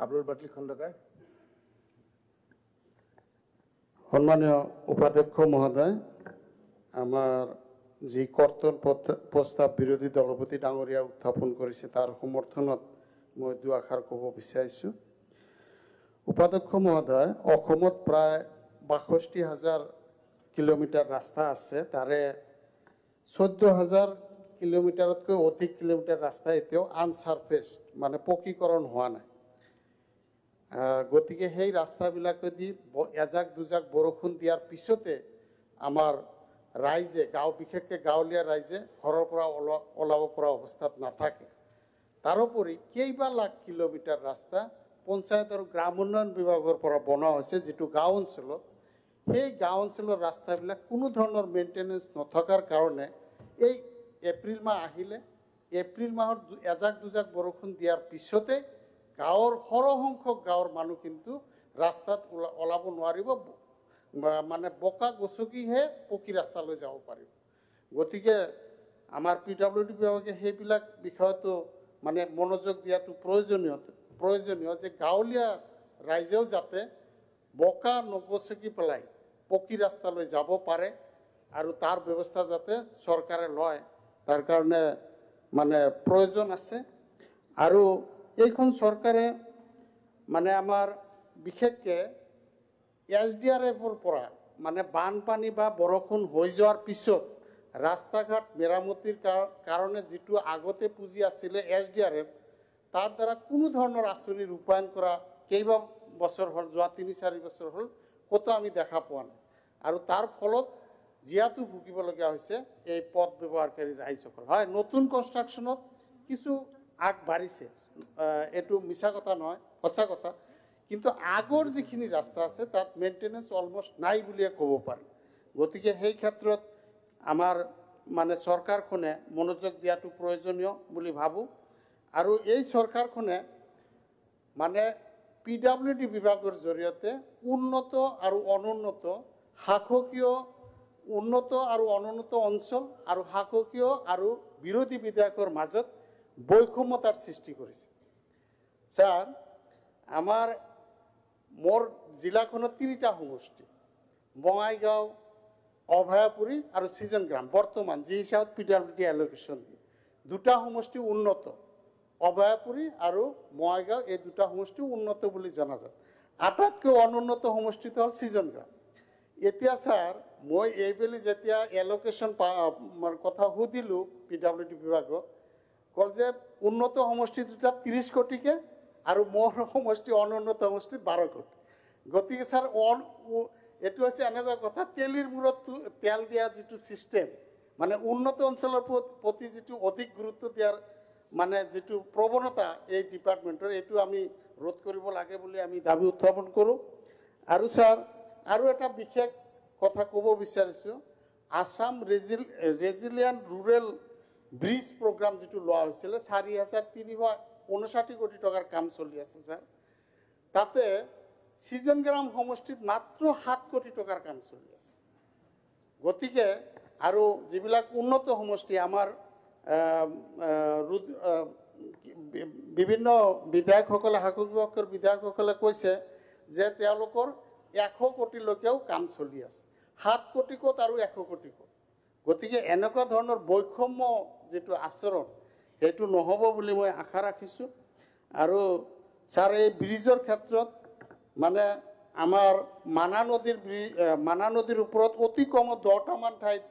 আব্দুল বাটলি খন্দকাৰ। সম্মানীয় উপাধ্যক্ষ মহোদয়, আমাৰ যি কৰ্তন প্ৰস্তাৱ বিৰোধী দলপতি ডাঙৰীয়া উত্থাপন কৰিছে তাৰ সমৰ্থনত মই দুআষাৰ ক'ব বিচাৰিছোঁ। উপাধ্যক্ষ মহোদয়, অসমত প্ৰায় ৬২,০০০ কিলোমিটাৰ ৰাস্তা আছে, তাৰে ১৪,০০০ কিলোমিটাৰতকৈ অধিক কিলোমিটাৰ ৰাস্তা এতিয়াও আনচাৰফেচ, মানে পকীকৰণ হোৱা নাই। গতিকে সেই ৰাস্তাবিলাকেদি এজাক দুজাক বৰষুণ দিয়াৰ পিছতে আমাৰ ৰাইজে বিশেষকৈ গাঁৱলীয়া ৰাইজে ঘৰৰ পৰা ওলাব পৰা অৱস্থাত নাথাকে। তাৰোপৰি কেইবা লাখ কিলোমিটাৰ ৰাস্তা পঞ্চায়ত আৰু গ্ৰাম উন্নয়ন বিভাগৰ পৰা বনোৱা হৈছে, যিটো গাঁও অঞ্চলত সেই গাঁও অঞ্চলৰ ৰাস্তাবিলাক কোনো ধৰণৰ মেইনটেনেঞ্চ নথকাৰ কাৰণে এই এপ্ৰিল মাহ আহিলে, এপ্ৰিল মাহৰ এজাক দুজাক বৰষুণ দিয়াৰ পিছতে গাঁৱৰ সৰহসংখ্যক গাঁৱৰ মানুহ কিন্তু ৰাস্তাত ওলাব নোৱাৰিব, মানে বোকা গচকিহে পকী ৰাস্তালৈ যাব পাৰিব। গতিকে আমাৰ PWD বিভাগে সেইবিলাক বিষয়তো মানে মনোযোগ দিয়াটো প্ৰয়োজনীয় যে গাঁৱলীয়া ৰাইজেও যাতে বোকা নগচকি পেলাই পকী ৰাস্তালৈ যাব পাৰে আৰু তাৰ ব্যৱস্থা যাতে চৰকাৰে লয়, তাৰ কাৰণে মানে প্ৰয়োজন আছে। আৰু এইখন চৰকাৰে মানে আমাৰ বিশেষকৈ SDRFৰ পৰা মানে বানপানী বা বৰষুণ হৈ যোৱাৰ পিছত ৰাস্তা ঘাট মেৰামতিৰ কাৰণে যিটো আগতে পুঁজি আছিলে SDRF, তাৰ দ্বাৰা কোনো ধৰণৰ আঁচনি ৰূপায়ণ কৰা কেইবা বছৰ হ'ল, যোৱা ৩-৪ বছৰ হ'ল ক'তো আমি দেখা পোৱা নাই। আৰু তাৰ ফলত জীয়াতু ভুগিবলগীয়া হৈছে এই পথ ব্যৱহাৰকাৰী ৰাইজসকল। হয়, নতুন কনষ্ট্ৰাকশ্যনত কিছু আগবাঢ়িছে, এইটো মিছা কথা নহয়, সঁচা কথা, কিন্তু আগৰ যিখিনি ৰাস্তা আছে তাত মেইনটেনেঞ্চ অলমষ্ট নাই বুলিয়ে ক'ব পাৰি। গতিকে সেই ক্ষেত্ৰত আমাৰ মানে চৰকাৰখনে মনোযোগ দিয়াটো প্ৰয়োজনীয় বুলি ভাবোঁ। আৰু এই চৰকাৰখনে মানে PWD বিভাগৰ জৰিয়তে উন্নত আৰু অনুন্নত শাসকীয় উন্নত আৰু অনুন্নত অঞ্চল আৰু শাসকীয় আৰু বিৰোধী বিধায়কৰ মাজত বৈষম্যতাৰ সৃষ্টি কৰিছে। স্যাৰ, মোৰ জিলাখনত 3টা সমষ্টি, বঙাইগাঁও, অভয়াপুৰী আৰু চিজন গ্ৰাম, বৰ্তমান যি হিচাপত PWD এলোকেশ্যন দিয়ে 2টা সমষ্টি উন্নত, অভয়াপুৰী আৰু বঙাইগাঁও, এই 2টা সমষ্টি উন্নত বুলি জনাজাত। আটাইতকৈ অনুন্নত সমষ্টিটো হ'ল চিজন গ্ৰাম। এতিয়া স্যাৰ, মই এইবেলি যেতিয়া এলোকেশ্যন কথা সুধিলোঁ PWD বিভাগক, কল যে উন্নত সমষ্টি 2টা 30 কোটিকৈ আৰু মোৰ সমষ্টি অনুন্নত সমষ্টিত 12 কোটি। গতিকে স্যাৰ এইটো হৈছে এনেকুৱা কথা, তেলিৰ মূৰত তেল দিয়া যিটো ছিষ্টেম, মানে উন্নত অঞ্চলৰ প্ৰতি যিটো অধিক গুৰুত্ব দিয়াৰ মানে যিটো প্ৰৱণতা এই ডিপাৰ্টমেণ্টৰ, এইটো আমি ৰোধ কৰিব লাগে বুলি আমি দাবী উত্থাপন কৰোঁ। আৰু স্যাৰ, আৰু এটা বিশেষ কথা ক'ব বিচাৰিছোঁ, Assam resilient rural bridge programme যিটো লোৱা হৈছিলে 4,359 কোটি টকাৰ কাম চলি আছে স্যাৰ, তাতে চিজন গ্ৰাম সমষ্টিত মাত্ৰ 7 কোটি টকাৰ কাম চলি আছে। গতিকে আৰু যিবিলাক উন্নত সমষ্টি আমাৰ বিভিন্ন বিধায়কসকলে, শাসক বিভাগৰ বিধায়কসকলে কৈছে যে তেওঁলোকৰ 100 কোটিলৈকেও কাম চলি আছে, 7 কোটি ক'ত আৰু 100 কোটি ক'ত। গতিকে এনেকুৱা ধৰণৰ বৈষম্য যিটো আচৰণ, সেইটো নহ'ব বুলি মই আশা ৰাখিছোঁ। আৰু ছাৰ, এই ব্ৰিজৰ ক্ষেত্ৰত মানে আমাৰ মানা নদীৰ ওপৰত অতি কমত 10টামান ঠাইত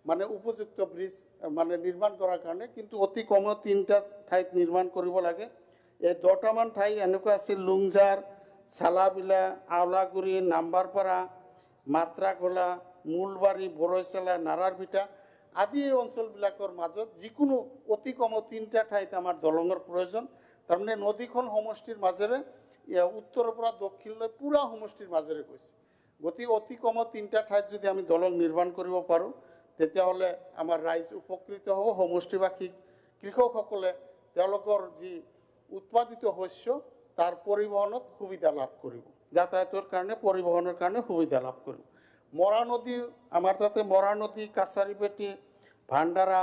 মানে উপযুক্ত ব্ৰিজ মানে নিৰ্মাণ কৰাৰ কাৰণে, কিন্তু অতি কমত 3টা ঠাইত নিৰ্মাণ কৰিব লাগে। এই 10টামান ঠাই এনেকুৱা আছিল, লুংঝাৰ, চালাবিলা, আওলাগুৰি, নাম্বাৰপাৰা, মাত্ৰাগোলা, মূলবাৰী, বৰৈচালা, নাৰাৰভিটা আদি এই অঞ্চলবিলাকৰ মাজত যিকোনো অতি কমত 3টা ঠাইত আমাৰ দলঙৰ প্ৰয়োজন। তাৰমানে নদীখন সমষ্টিৰ মাজেৰে উত্তৰৰ পৰা দক্ষিণলৈ পুৰা সমষ্টিৰ মাজেৰে গৈছে। গতিকে অতি কমত 3টা ঠাইত যদি আমি দলং নিৰ্মাণ কৰিব পাৰোঁ, তেতিয়াহ'লে আমাৰ ৰাইজ উপকৃত হ'ব। সমষ্টিবাসী কৃষকসকলে তেওঁলোকৰ যি উৎপাদিত শস্য তাৰ পৰিবহণত সুবিধা লাভ কৰিব, যাতায়াতৰ কাৰণে পৰিবহণৰ কাৰণে সুবিধা লাভ কৰিব। মৰা নদী, আমাৰ তাতে মৰা নদী, কাছাৰীপেটি, ভাণ্ডাৰা,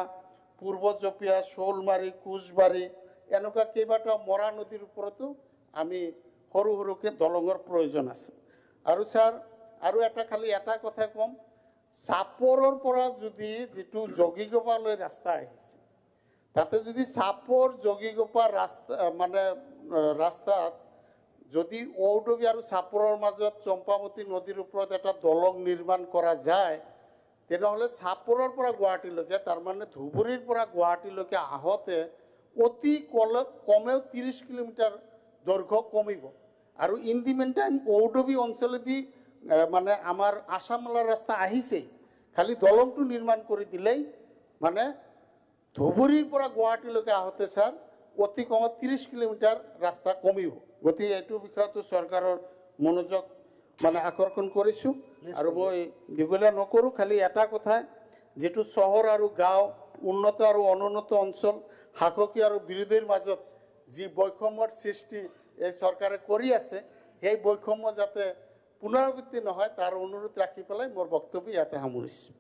পূৰ্ব জপিয়া, শৌলমাৰী, কোচবাৰী, এনেকুৱা কেইবাটাও মৰা নদীৰ ওপৰতো আমি সৰু সৰুকৈ দলঙৰ প্ৰয়োজন আছে আৰু ছাৰ আৰু এটা কথা ক'ম চাপৰৰ পৰা যদি যিটো জগিগোপালৈ ৰাস্তা আহিছে তাতে যদি চাপৰ জগিগোপা ৰাস্তা মানে ৰাস্তাত যদি ঔডবি আৰু চাপৰৰ মাজত চম্পাৱতী নদীৰ ওপৰত এটা দলং নিৰ্মাণ কৰা যায় তেনেহ'লে চাপৰৰ পৰা গুৱাহাটীলৈকে তাৰমানে ধুবুৰীৰ পৰা গুৱাহাটীলৈকে আহোঁতে অতি কমেও 30 কিলোমিটাৰ দৈৰ্ঘ্য কমিব আৰু ইন দি মেইন টাইম ঔডবি অঞ্চলেদি মানে আমাৰ আসামলা ৰাস্তা আহিছেই খালি দলংটো নিৰ্মাণ কৰি দিলেই মানে ধুবুৰীৰ পৰা গুৱাহাটীলৈকে আহোঁতে ছাৰ অতি কমেও 30 কিলোমিটাৰ ৰাস্তা কমিব গতিকে এইটো বিষয়টো চৰকাৰৰ মনোযোগ মানে আকৰ্ষণ কৰিছোঁ আৰু মই দীঘলীয়া নকৰোঁ খালি এটা কথা যেটো চহৰ আৰু গাঁও উন্নত আৰু অনুন্নত অঞ্চল শাসকীয় আৰু বিৰোধীৰ মাজত যি বৈষম্যৰ সৃষ্টি এই চৰকাৰে কৰি আছে সেই বৈষম্য যাতে পুনৰাবৃত্তি নহয় তাৰ অনুৰোধ ৰাখি পেলাই মোৰ বক্তব্য ইয়াতে সামৰিছোঁ